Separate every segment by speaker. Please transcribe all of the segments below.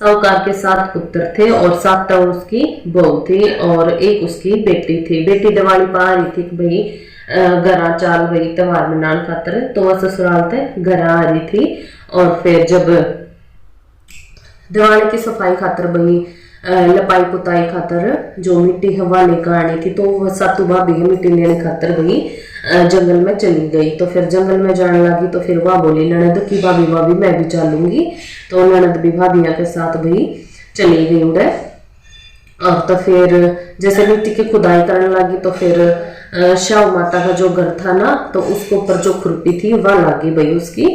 Speaker 1: साहूकार के 7 पुत्र थे और 7 उसकी बहू थी और एक उसकी बेटी थी। बेटी दिवाली पा रही थी कि भाई घरा चाल गई त्योहार मनाने खातर, तो वह ससुराल थे घरा आ रही थी। और फिर जब दिवाली की सफाई खातर भाई लपाई पुताई खातर जो मिट्टी हवा लेकर आनी थी, तो वह सातू भाभी मिट्टी लेने खातर भाई जंगल में चली गई। तो फिर जंगल में जाने लगी तो फिर वह बोली ननद की भाभी भाभी मैं भी चलूंगी। तो ननद भी भाभिया के साथ भाई चली गई उड़े। और तो फिर जैसे मिट्टी की खुदाई करने लगी तो फिर शाहू माता का जो घर था ना, तो उसके ऊपर जो खुरपी थी वह लगी भाई उसकी।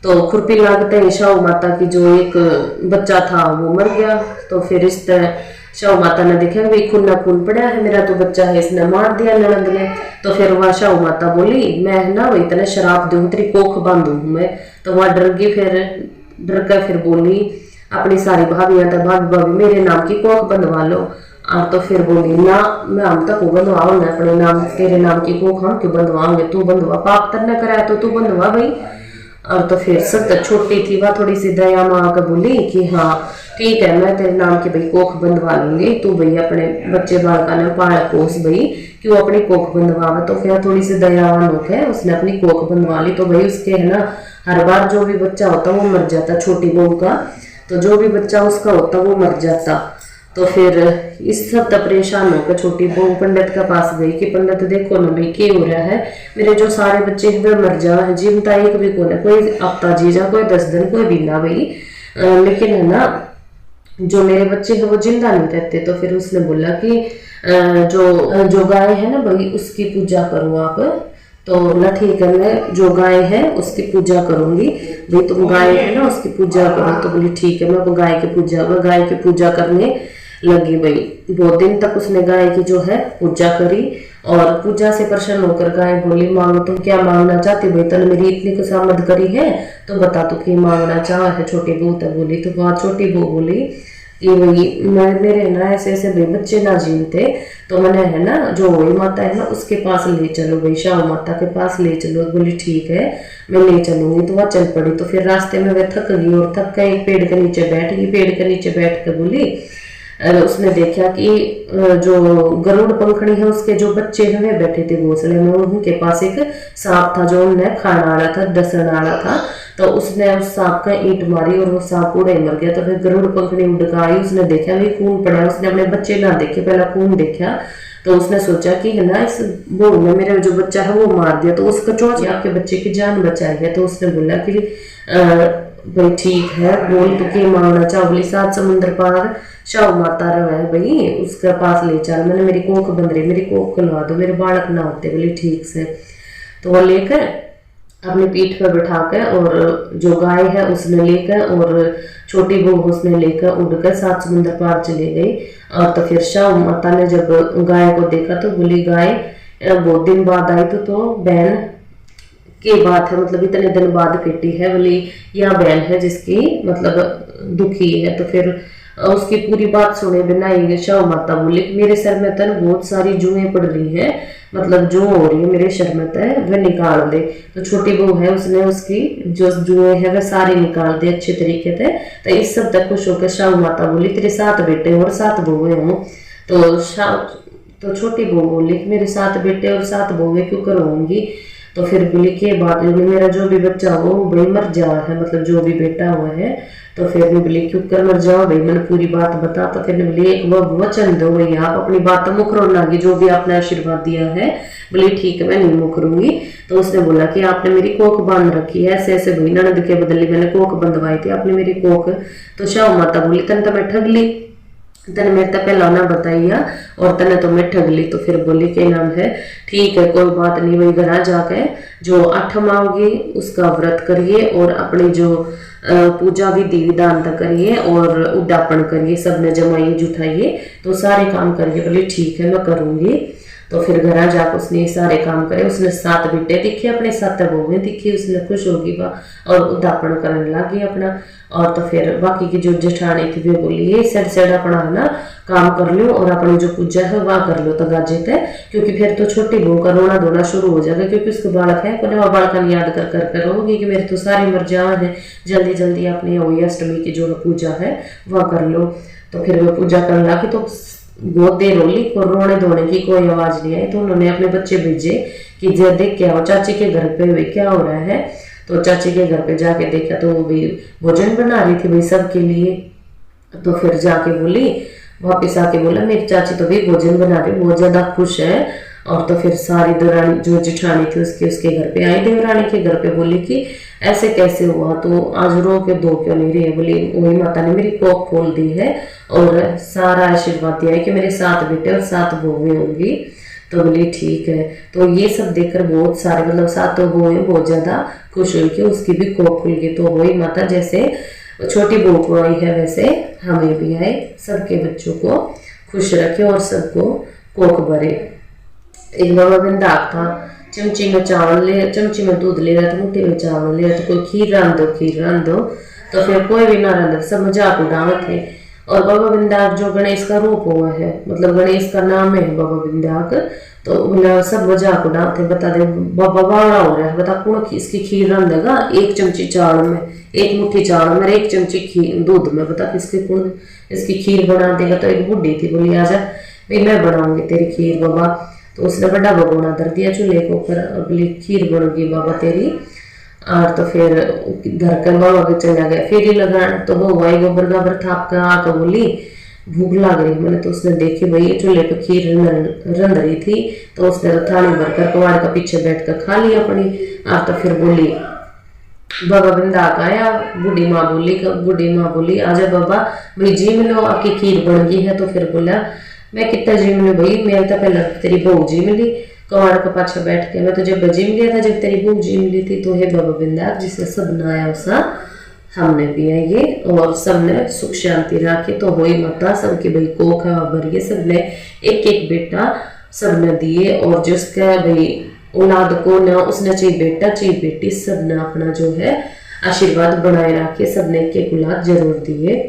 Speaker 1: तो खुरपी लागते ही शाहू माता की जो एक बच्चा था वो मर गया। तो फिर इस तरह शाहू माता ने देखा भाई खून ना खून पड़ा है, मेरा तो बच्चा है, इसने मार दिया ननद ने। तो फिर वह शाहू माता बोली मैं ना वही तेने शराब दूं, तेरी कोख बांधू मैं। तो वह डर गई, फिर डर कर फिर बोली अपनी सारी भाभियां तो भाभी भाभी मेरे नाम की कोख बंधवा लो। और तो फिर बोली ना मैं हम तक बंधवाओ ना अपने नाम, तेरे नाम की कोख हम क्यों बंधवाओगे, तू बंधवा, पाप तरना कराया तो तू बंधवा भाई। और तो फिर सब छोटी थी वह थोड़ी सी दया माँ का बोली कि हाँ ठीक है मैं तेरे नाम की भाई कोख बंधवा लूंगी, तू भाई अपने बच्चे बालका ने पाल पोस भाई क्यों अपनी कोख बंधवावे। तो फिर थोड़ी सी दयावान होकर उसने अपनी कोख बंधवा ली। तो भाई उसके है ना हर बार जो भी बच्चा होता वो मर जाता, छोटी बहू का, तो जो भी बच्चा उसका होता वो मर जाता। तो फिर इस सब तक परेशान होकर छोटी बहू पंडित के पास गई कि पंडित देखो ना भाई क्या हो रहा है, मेरे जो सारे बच्चे हैं मर जा है, जीवता एक भी कौन है, कोई हफ्ता जी जा, कोई 10 दिन, कोई बीना भाई, लेकिन है ना जो मेरे बच्चे हैं वो जिंदा नहीं रहते। तो फिर उसने बोला कि जो गाय है ना भाई उसकी पूजा करो आप। तो बोला ठीक है मैं जो गाय है उसकी पूजा करूंगी भाई, तुम गाय है ना उसकी पूजा करो। तो बोली ठीक है मैं गाय की पूजा करने लगी भाई। बहुत दिन तक उसने गाय की जो है पूजा करी और पूजा से प्रसन्न होकर गाय बोली मांगो तुम क्या मांगना चाहती भाई, तने मेरी इतनी खुशामद करी है तो बता तू क्या मांगना चाह है। छोटी बहू तो बोली, तो वह छोटी बहू बोली कि भाई मेरे ना ऐसे ऐसे भाई बच्चे ना जीते, तो मैंने है ना जो वही माता है ना उसके पास ले चलो भाई, शाहू माता के पास ले चलो। बोली ठीक है मैं ले चलूंगी। तो वह चल पड़ी। तो फिर रास्ते में वह थक गई और थक कर एक पेड़ के नीचे बैठ गई। पेड़ के नीचे बैठ कर बोली उसने देखा कि जो गरुड़ पंखड़ी है उसके जो बच्चे हैं वे बैठे थे घोंसले में, उनके पास एक सांप था जो उन्हें खाना वाला था, डसन वाला था। तो उसने उस सांप का ईंट मारी और वो सांप उड़े मर गया। तो फिर गरुड़ पंखड़ी उड़ कर आई, उसने देखा भी खून पड़ा, उसने अपने बच्चे ना देखे पहला खून देखा। तो उसने सोचा कि है ना इस बहू ने मेरा जो बच्चा है वो मार दिया, तो उसका चौथ आपके बच्चे की जान बचाई है। तो उसने बोला कि भाई ठीक है बोल तो क्या मांगना चाहो। बोली 7 समुद्र पार शाहू माता रहे भाई उसके पास ले चल, मैंने मेरी कोख बंद रही, मेरी कोख खुलवा दो, मेरे बालक ना होते। बोली ठीक से। तो वो लेकर अपनी पीठ पर बिठा कर और जो गाय है उसने लेकर और छोटी बहू उसने लेकर उड़कर 7 समुद्र पार चली गई। और तो फिर शाहू माता ने जब गाय को देखा तो बोली गाय बहुत दिन बाद आई तो बहन की बात है, मतलब इतने दिन बाद बेटी है। बोली यह बहन है जिसकी मतलब दुखी है। तो फिर उसकी पूरी बात सुने बिना ही शाहू माता बोली कि मेरे सर में तन बहुत सारी जुएं पड़ रही हैं, मतलब जो हो रही है मेरे शर में तय वह निकाल दे। तो छोटी बहू है उसने उसकी जो जुएं है वह सारी निकाल दे अच्छे तरीके से। तो इस सब तक खुश होकर शाहू माता बोली तेरे 7 बेटे और 7 बहुएं हों। तो छोटी बहू बोली कि मेरे 7 बेटे और 7 बहुएं क्यों करवाऊंगी। तो फिर बोली कि बात बोली मेरा जो भी बच्चा हो वो भाई मर जा है, मतलब जो भी बेटा हुआ है। तो फिर मैं बोली क्यों कर मर जाओ भाई, मैंने पूरी बात बता। तो फिर बोली एक वचन दो भाई, आप अपनी बात तो मुखरो लागी, जो भी आपने आशीर्वाद दिया है। बोली ठीक है मैं नहीं मुखरूंगी। तो उसने बोला कि आपने मेरी कोख बांध रखी है ऐसे ऐसे भाई, ननद के बदले मैंने कोख बंधवाई थी, आपने मेरी कोख। तो शाहू माता बोली तन तो मैं ठग ली, तने मेरे तो पहला ना बताइया और तने तो मैं ठग ली। तो फिर बोली के नाम है ठीक है कोई बात नहीं, वही घर जाके जो 8 माओगी उसका व्रत करिए और अपनी जो पूजा विधि विधान तक करिए और उद्यापन करिए, सबने जमाइए जुटाइए, तो सारे काम करिए। बोली ठीक है मैं करूंगी। तो फिर घर जाकर उसने सारे काम करे, उसने 7 बेटे दिखे अपने, 7 बहुएं दिखी, उसने खुश होगी वह और उदापन करने लगी अपना। और तो फिर बाकी की जो जेठानी थी वे बोली ये सड़ सड़ अपना ना काम कर लो और अपनी जो पूजा है वह कर लो तो गाजे थे, क्योंकि फिर तो छोटी बहू का रोना धोना शुरू हो जाएगा, क्योंकि उसके बालक है पुनः बालक याद कर कर कर होगी कि मेरे तो सारी मर्जियां हैं, जल्दी जल्दी अपनी वही अष्टमी की जो पूजा है वह कर लो। तो फिर वो पूजा करने लगी तो बहुत देर होली और रोने धोने की कोई आवाज नहीं आई। तो उन्होंने अपने बच्चे भेजे कि जे देख के आओ चाची के घर पे वे क्या हो रहा है। तो चाची के घर पे जाके देखा तो वो भी भोजन बना रही थी भाई सबके लिए। तो फिर जाके बोली, वापिस आके बोला मेरी चाची तो भी भोजन बना रही, बहुत ज्यादा खुश है। और तो फिर सारी देवरानी जो जेठानी थी उसके घर पे आई, देवरानी के घर पे, बोली कि ऐसे कैसे हुआ, तो आज रो के दो क्यों नहीं रही है। बोली वही माता ने मेरी कोख खोल दी है और सारा आशीर्वाद दिया है कि मेरे 7 बेटे और 7 बहुएं होंगी। तो बोली ठीक है। तो ये सब देखकर बहुत सारे मतलब 7 बहुएं बहुत ज्यादा खुश हुई कि उसकी भी कोख खुल गई। तो वही माता जैसे छोटी बहू को आई है वैसे हमें भी आए, सबके बच्चों को खुश रखे और सबको कोख भरे। एक बाबा बिंदाग था, चमची में चावल ले, चमची में दूध ले रहा था, मुट्ठी में चावल ले रहा था, कोई खीर रांध दो खीर रांध दो, तो फिर कोई भी ना रांध, सब मजाक उड़ावे थे। और बाबा बिंदाग जो गणेश का रूप हुआ है, मतलब गणेश का नाम है बाबा बिंदाग, तो बोला सब मजाक उड़ाते, बता दे बाबा बावड़ा हो रहा है, बता कौन इसकी खीर रांधेगा 1 चमची चावल में, 1 मुट्ठी चावल में 1 चमची दूध में, बता किसके कौन इसकी खीर बना देगा। तो एक बुढ़ी थी, बोली आजा भाई मैं बनाऊंगी तेरी खीर बाबा। तो उसने बड़ा भगोना धर दिया चूल्हे के ऊपर, अगली खीर बनगी बाबा तेरी। और तो फिर धर कर बाबा के चला गया फिर ही लगाना। तो वो भाई गोबर गाबर थाप कर आकर बोली भूख लग रही मैंने। तो उसने देखी भाई चूल्हे पे खीर रंध रही थी, तो उसने तो थाली भरकर कवाड़ का पीछे बैठ कर खा ली अपनी। और तो फिर बोली बाबा बिंदाग आया, बूढ़ी माँ बोली आजा बाबा भाई जी मिलो आपकी खीर बन गई है। तो फिर बोला मैं कितना जी मिलू भाई, मेरे तो पहले तेरी बहू जी मिली कवाड़ का पाछा बैठ के, मैं तो जब जिम गया था जब तेरी बहू जी मिली थी। तो हे बाबा बिंदाग जिसे सब बनाया उसा हमने भी है ये, और सबने सुख शांति रखी। तो वही माता सबके भाई कोख भरिए, सबने एक एक बेटा सबने दिए, और जिसका भाई औलाद को ना उसने चाहिए बेटा चाहिए बेटी, सबने अपना जो है आशीर्वाद बनाए रखे, सबने एक एक औलाद जरूर दिए।